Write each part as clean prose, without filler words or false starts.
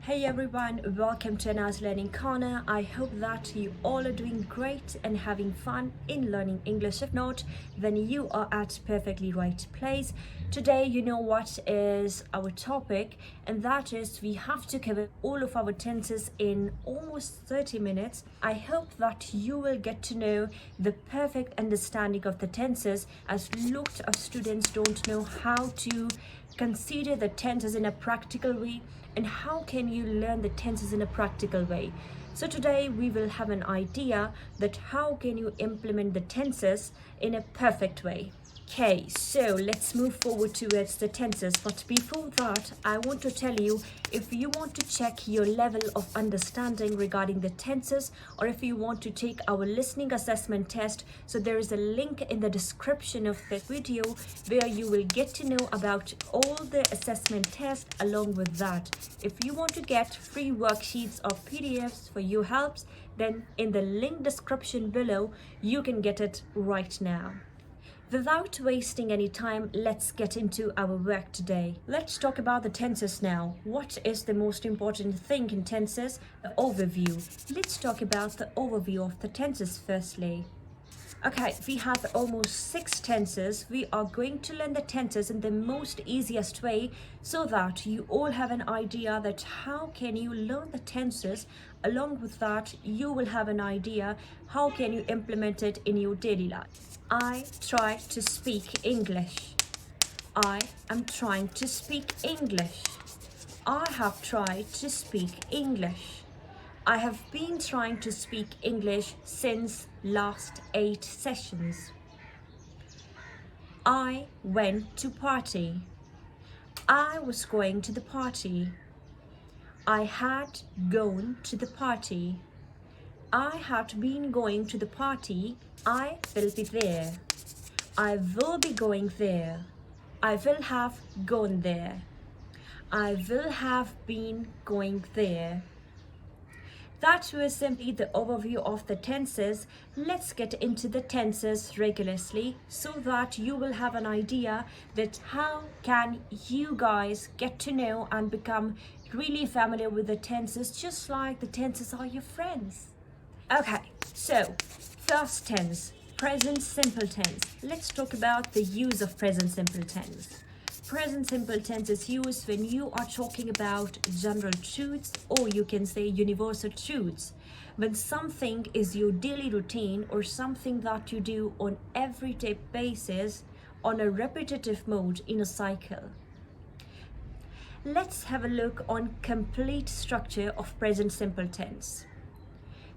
Hey everyone, welcome to Anna's Learning Corner. I hope that you all are doing great and having fun in learning English. If not, then you are at perfectly right place. Today, you know what is our topic, and that is we have to cover all of our tenses in almost 30 minutes. I hope that you will get to know the perfect understanding of the tenses, as lots of students don't know how to consider the tenses in a practical way, and how can you learn the tenses in a practical way. So today we will have an idea that how can you implement the tenses in a perfect way. Okay, so let's move forward towards the tenses. But before that, I want to tell you, if you want to check your level of understanding regarding the tenses, or if you want to take our listening assessment test, so there is a link in the description of this video where you will get to know about all the assessment tests along with that. If you want to get free worksheets or PDFs for your helps, then in the link description below, you can get it right now. Without wasting any time, let's get into our work today. Let's talk about the tenses now. What is the most important thing in tenses? The overview. Let's talk about the overview of the tenses firstly. Okay, we have almost 6 tenses. We are going to learn the tenses in the most easiest way so that you all have an idea that how can you learn the tenses. Along with that, you will have an idea how can you implement it in your daily life. I try to speak English. I am trying to speak English. I have tried to speak English. I have been trying to speak English since last 8 sessions. I went to party. I was going to the party. I had gone to the party. I had been going to the party. I will be there. I will be going there. I will have gone there. I will have been going there. That was simply the overview of the tenses. Let's get into the tenses rigorously so that you will have an idea that how can you guys get to know and become really familiar with the tenses, just like the tenses are your friends. Okay, so first tense, present simple tense. Let's talk about the use of present simple tense. Present simple tense is used when you are talking about general truths, or you can say universal truths. When something is your daily routine or something that you do on everyday basis on a repetitive mode in a cycle. Let's have a look on complete structure of present simple tense.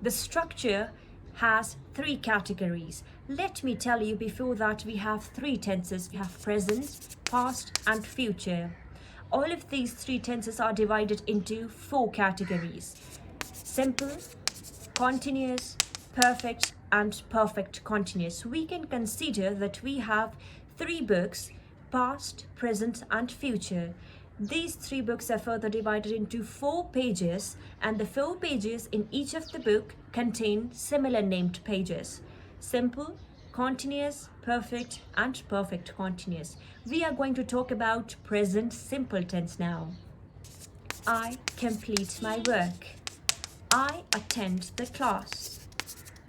The structure has 3 categories. Let me tell you before that we have 3 tenses. We have present, past and future. All of these 3 tenses are divided into 4 categories: simple, continuous, perfect and perfect continuous. We can consider that we have 3 books: past, present and future. These 3 books are further divided into 4 pages, and the 4 pages in each of the book contain similar named pages: simple, continuous, perfect and perfect continuous. We are going to talk about present simple tense now. I complete my work. I attend the class.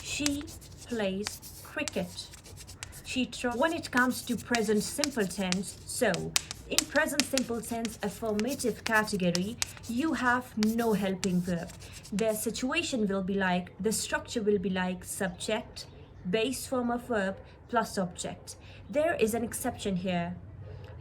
She plays cricket. When it comes to present simple tense, so in present simple tense affirmative category, you have no helping verb. The situation will be like, the structure will be like subject, base form of verb plus object. There is an exception here.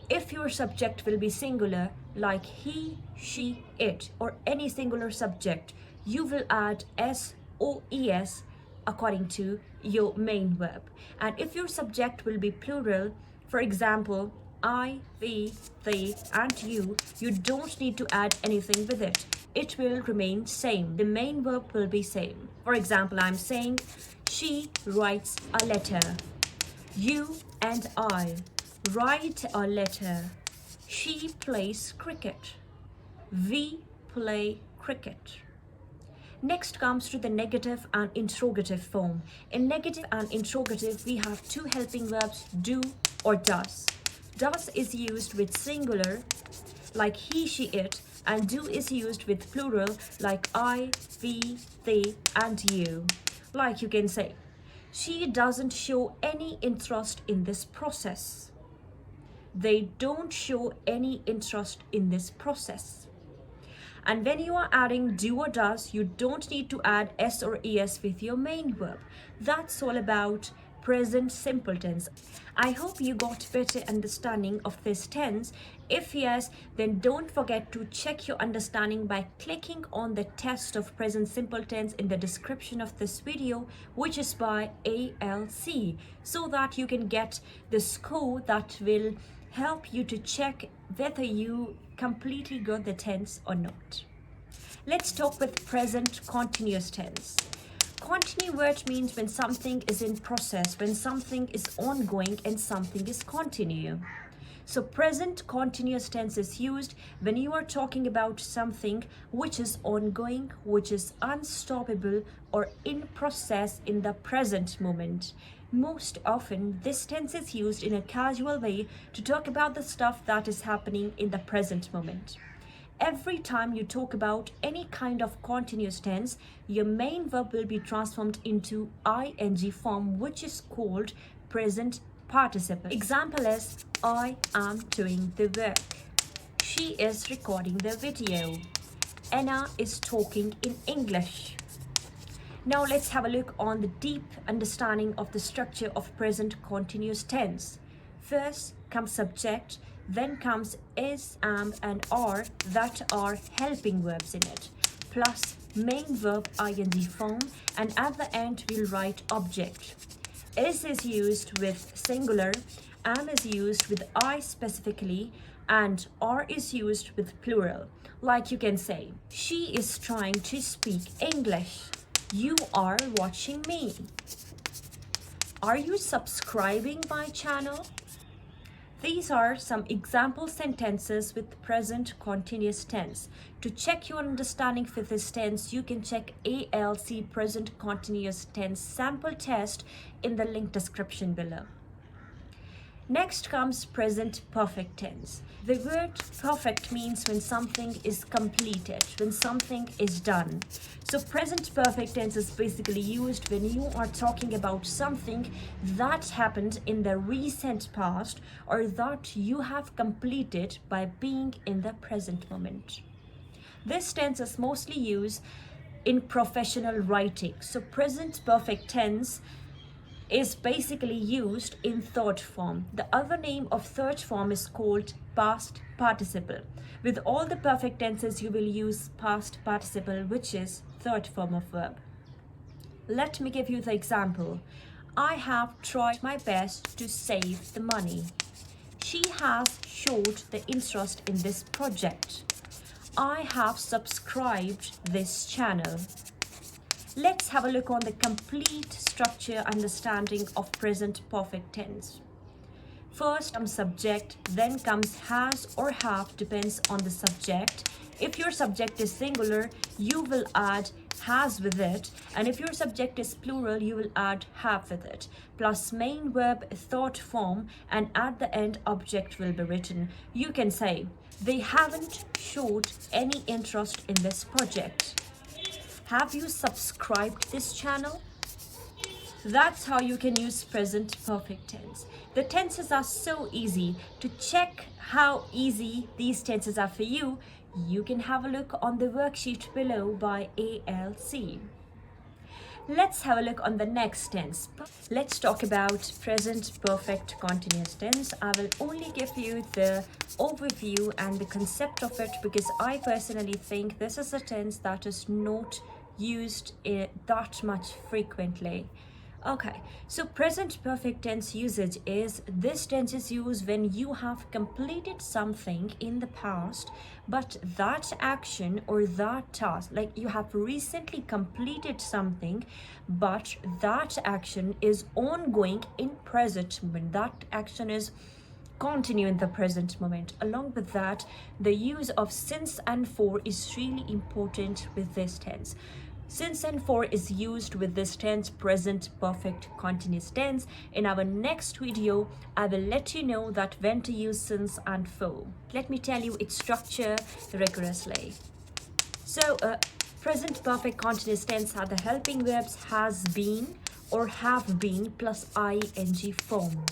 If your subject will be singular, like he, she, it, or any singular subject, you will add s or es according to your main verb. And if your subject will be plural, for example, I, we, they, and you don't need to add anything with it. It will remain same. The main verb will be same. For example, I'm saying, she writes a letter. You and I write a letter. She plays cricket. We play cricket. Next comes to the negative and interrogative form. In negative and interrogative, we have 2 helping verbs, do or does. Does is used with singular, like he, she, it, and do is used with plural like I, we, they, and you. Like you can say, she doesn't show any interest in this process. They don't show any interest in this process. And when you are adding do or does, you don't need to add s or es with your main verb. That's all about present simple tense. I hope you got better understanding of this tense. If yes, then don't forget to check your understanding by clicking on the test of present simple tense in the description of this video, which is by ALC, so that you can get the score that will help you to check whether you completely got the tense or not. Let's talk with present continuous tense. Continue word means when something is in process, when something is ongoing and something is continue. So present continuous tense is used when you are talking about something which is ongoing, which is unstoppable or in process in the present moment. Most often, this tense is used in a casual way to talk about the stuff that is happening in the present moment. Every time you talk about any kind of continuous tense, your main verb will be transformed into ing form, which is called present participle. Example is, I am doing the work. She is recording the video. Anna is talking in English. Now let's have a look on the deep understanding of the structure of present continuous tense. First comes subject, then comes is, am, and are that are helping verbs in it, plus main verb ing form, and at the end we'll write object. Is used with singular, am is used with I specifically, and are is used with plural. Like you can say, she is trying to speak English. You are watching me. Are you subscribing my channel? These are some example sentences with present continuous tense. To check your understanding for this tense, you can check ALC present continuous tense sample test in the link description below. Next comes present perfect tense. The word perfect means when something is completed, when something is done. So present perfect tense is basically used when you are talking about something that happened in the recent past or that you have completed by being in the present moment. This tense is mostly used in professional writing. So present perfect tense is basically used in third form. The other name of third form is called past participle. With all the perfect tenses, you will use past participle, which is third form of verb. Let me give you the example. I have tried my best to save the money. She has showed the interest in this project. I have subscribed this channel. Let's have a look on the complete structure understanding of present perfect tense. First comes subject, then comes has or have, depends on the subject. If your subject is singular, you will add has with it, and if your subject is plural, you will add have with it, plus main verb thought form, and at the end object will be written. You can say, they haven't showed any interest in this project. Have you subscribed this channel? That's how you can use present perfect tense. The tenses are so easy. To check how easy these tenses are for you, you can have a look on the worksheet below by ALC. Let's have a look on the next tense. Let's talk about present perfect continuous tense. I will only give you the overview and the concept of it because I personally think this is a tense that is not used that much frequently. Okay, so present perfect tense usage is, this tense is used when you have completed something in the past, but that action or that task, like you have recently completed something, but that action is ongoing in present moment. That action is continue in the present moment. Along with that, the use of since and for is really important with this tense. Since and for is used with this tense, present perfect continuous tense. In our next video, I will let you know that when to use since and for. Let me tell you its structure rigorously. So, present perfect continuous tense are the helping verbs has been or have been plus ing form.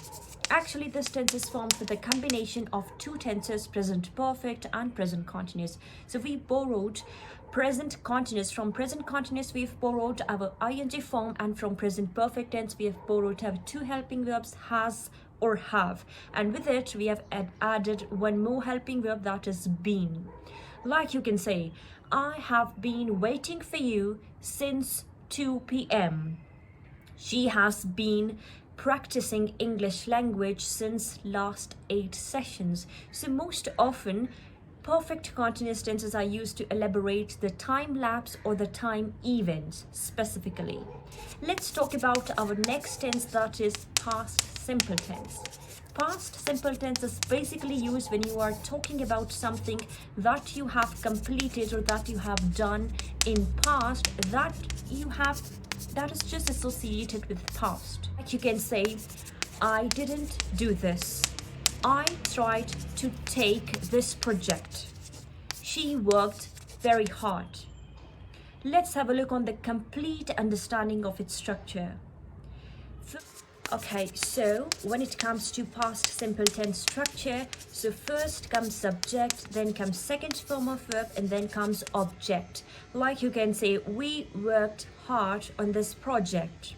Actually, this tense is formed with a combination of two tenses, present perfect and present continuous. So we borrowed present continuous. From present continuous, we've borrowed our ing form, and from present perfect tense, we have borrowed our two helping verbs, has or have. And with it, we have added one more helping verb, that is been. Like you can say, I have been waiting for you since 2 p.m. She has been practicing English language since last 8 sessions. So most often, perfect continuous tenses are used to elaborate the time lapse or the time events specifically. Let's talk about our next tense, that is past simple tense. Past simple tense is basically used when you are talking about something that you have completed or that you have done in past, that is just associated with past. Like you can say, I didn't do this. I tried to take this project. She worked very hard. Let's have a look on the complete understanding of its structure. Okay, so when it comes to past simple tense structure, so first comes subject, then comes second form of verb, and then comes object. Like you can say, we worked hard on this project.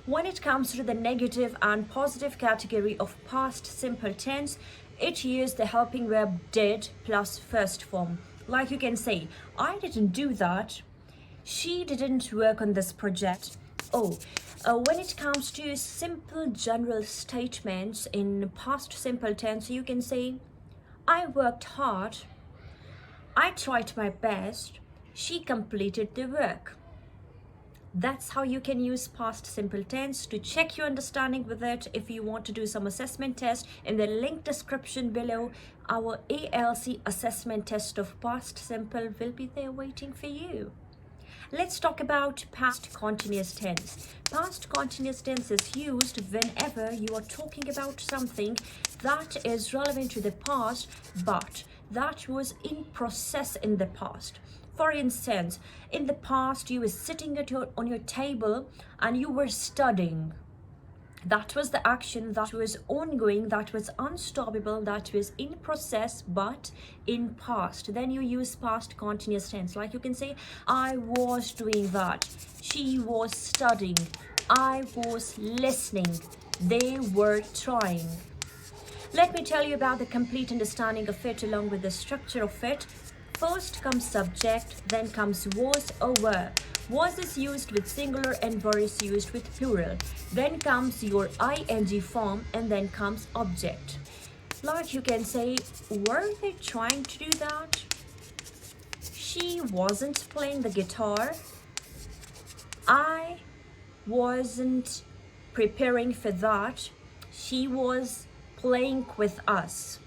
When it comes to the negative and positive category of past simple tense, it uses the helping verb did plus first form. Like you can say, I didn't do that. She didn't work on this project. When it comes to simple general statements in past simple tense, you can say, I worked hard. I tried my best. She completed the work. That's how you can use past simple tense. To check your understanding with it, if you want to do some assessment test, in the link description below, our ALC assessment test of past simple will be there waiting for you. Let's talk about past continuous tense. Past continuous tense is used whenever you are talking about something that is relevant to the past, but that was in process in the past. For instance, in the past, you were sitting on your table and you were studying. That was the action that was ongoing, that was unstoppable, that was in process, but in past. Then you use past continuous tense. Like you can say, I was doing that. She was studying. I was listening. They were trying. Let me tell you about the complete understanding of it along with the structure of it. First comes subject, then comes was or were. Was is used with singular and were is used with plural. Then comes your ing form, and then comes object. Like you can say, were they trying to do that? She wasn't playing the guitar. I wasn't preparing for that. She was playing with us.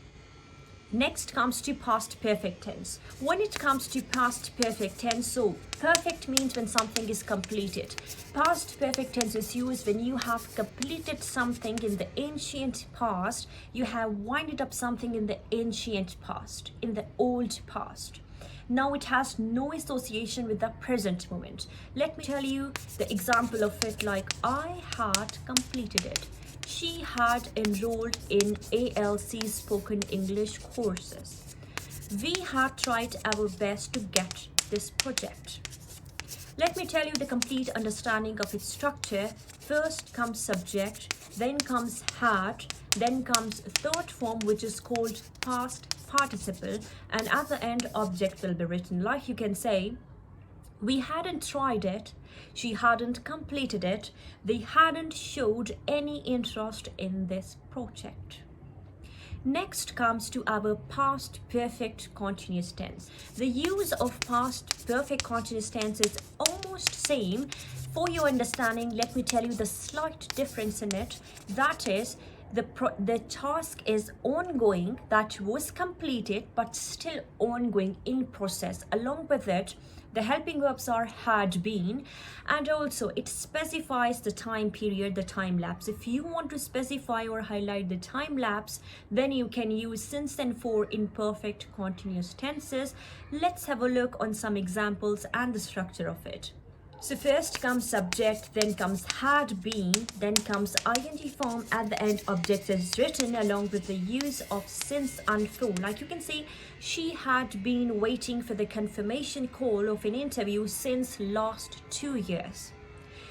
Next comes to past perfect tense. When it comes to past perfect tense, so perfect means when something is completed. Past perfect tense is used when you have completed something in the ancient past. You have winded up something in the ancient past, in the old past. Now it has no association with the present moment. Let me tell you the example of it, like I had completed it. She had enrolled in ALC spoken English courses. We had tried our best to get this project. Let me tell you the complete understanding of its structure. First comes subject, then comes had, then comes third form, which is called past participle, and at the end object will be written. Like you can say, we hadn't tried it, she hadn't completed it, they hadn't showed any interest in this project. Next comes to our past perfect continuous tense. The use of past perfect continuous tense is almost same. For your understanding, let me tell you the slight difference in it. That is, the task is ongoing, that was completed but still ongoing, in process. Along with it, the helping verbs are had been, and also it specifies the time period, the time lapse. If you want to specify or highlight the time lapse, then you can use since and for in perfect continuous tenses. Let's have a look on some examples and the structure of it. So first comes subject, then comes had been, then comes ing form, at the end object is written along with the use of since and for. Like you can see, she had been waiting for the confirmation call of an interview since last 2 years.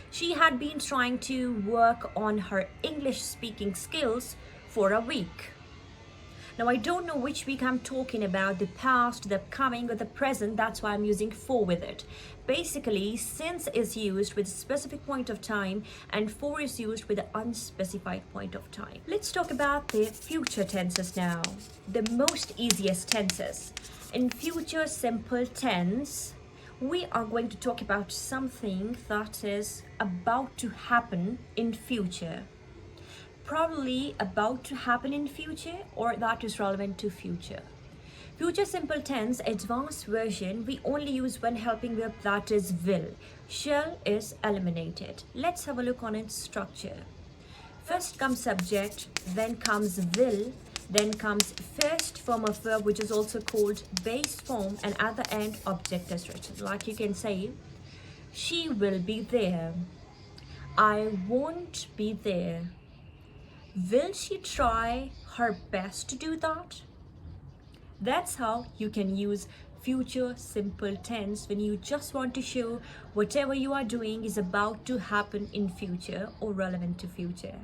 She had been trying to work on her English speaking skills for a week. Now, I don't know which week I'm talking about, the past, the upcoming, or the present. That's why I'm using for with it. Basically, since is used with a specific point of time and for is used with an unspecified point of time. Let's talk about the future tenses now. The most easiest tenses. In future simple tense, we are going to talk about something that is about to happen in future. Probably about to happen in future, or that is relevant to future. Future simple tense advanced version, we only use one helping verb, that is will. Shall is eliminated. Let's have a look on its structure. First comes subject, then comes will, then comes first form of verb, which is also called base form, and at the end object is written. Like you can say, she will be there. I won't be there. Will she try her best to do that? That's how you can use future simple tense when you just want to show whatever you are doing is about to happen in future or relevant to future.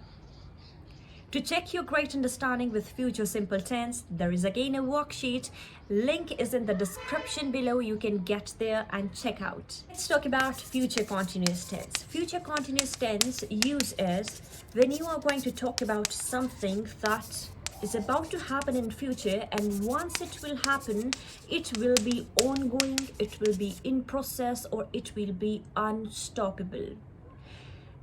To check your great understanding with future simple tense, there is again a worksheet. Link is in the description below. You can get there and check out. Let's talk about future continuous tense. Future continuous tense use is when you are going to talk about something that is about to happen in future, and once it will happen, it will be ongoing, it will be in process, or it will be unstoppable.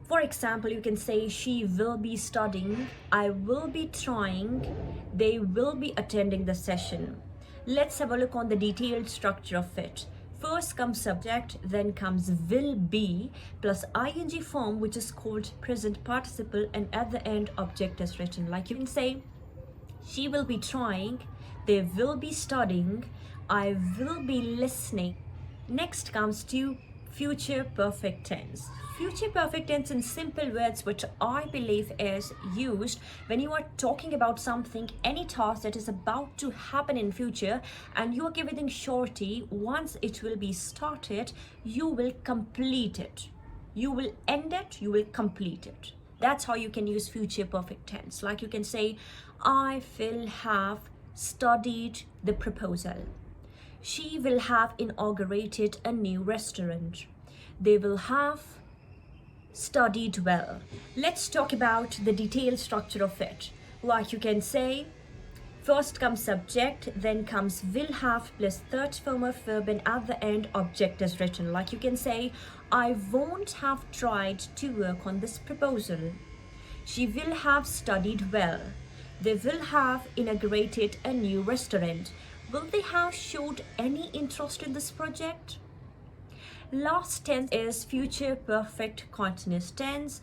For example, you can say she will be studying, I will be trying, they will be attending the session. Let's have a look on the detailed structure of it. First comes subject, then comes will be plus ing form, which is called present participle, and at the end object is written. Like you can say, she will be trying, they will be studying, I will be listening. Next comes to future perfect tense. Future perfect tense in simple words, which I believe is used when you are talking about something, any task that is about to happen in future, and you are giving surety once it will be started, you will complete it. You will end it, you will complete it. That's how you can use future perfect tense. Like you can say, I will have studied the proposal. She will have inaugurated a new restaurant. They will have studied well. Let's talk about the detailed structure of it. Like you can say, first comes subject, then comes will have plus third form of verb, and at the end object is written. Like you can say, I won't have tried to work on this proposal. She will have studied well. They will have inaugurated a new restaurant. Will they have showed any interest in this project? Last tense is future perfect continuous tense.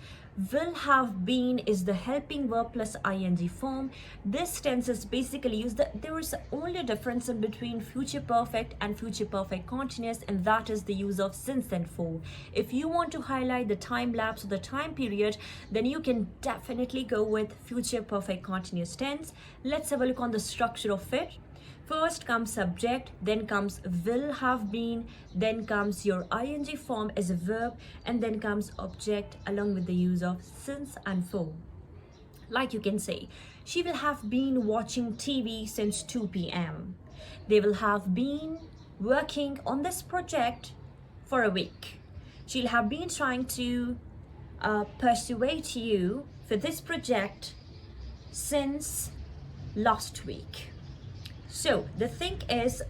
Will have been is the helping verb plus ing form. This tense is basically used. There is only a difference in between future perfect and future perfect continuous, and that is the use of since and for. If you want to highlight the time lapse or the time period, then you can definitely go with future perfect continuous tense. Let's have a look on the structure of it. First comes subject, then comes will have been, then comes your ing form as a verb, and then comes object along with the use of since and for. Like you can say, she will have been watching TV since 2 p.m. They will have been working on this project for a week. She'll have been trying to persuade you for this project since last week. So the thing is,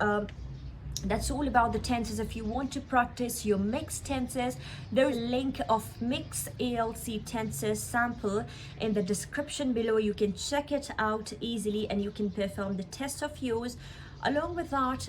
That's all about the tenses. If you want to practice your mixed tenses, there's a link of mixed ALC tenses sample in the description below. You can check it out easily and you can perform the test of yours. Along with that,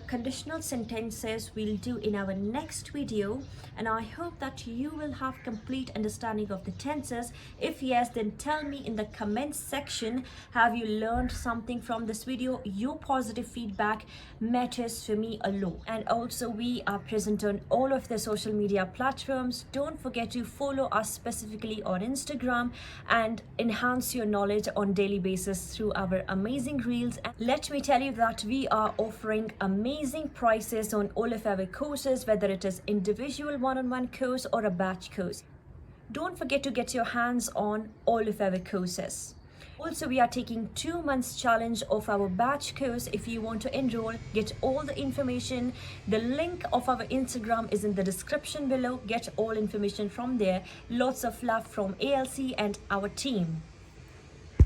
conditional sentences we'll do in our next video, and I hope that you will have complete understanding of the tenses. If yes, then tell me in the comments section, have you learned something from this video? Your positive feedback matters for me a lot. And also, we are present on all of the social media platforms. Don't forget to follow us specifically on Instagram and enhance your knowledge on daily basis through our amazing reels. And let me tell you that we are offering amazing prices on all of our courses, whether it is individual one-on-one course or a batch course. Don't forget to get your hands on all of our courses. Also, we are taking 2 months challenge of our batch course. If you want to enroll, get all the information. The link of our Instagram is in the description below. Get all information from there. Lots of love from ALC and our team.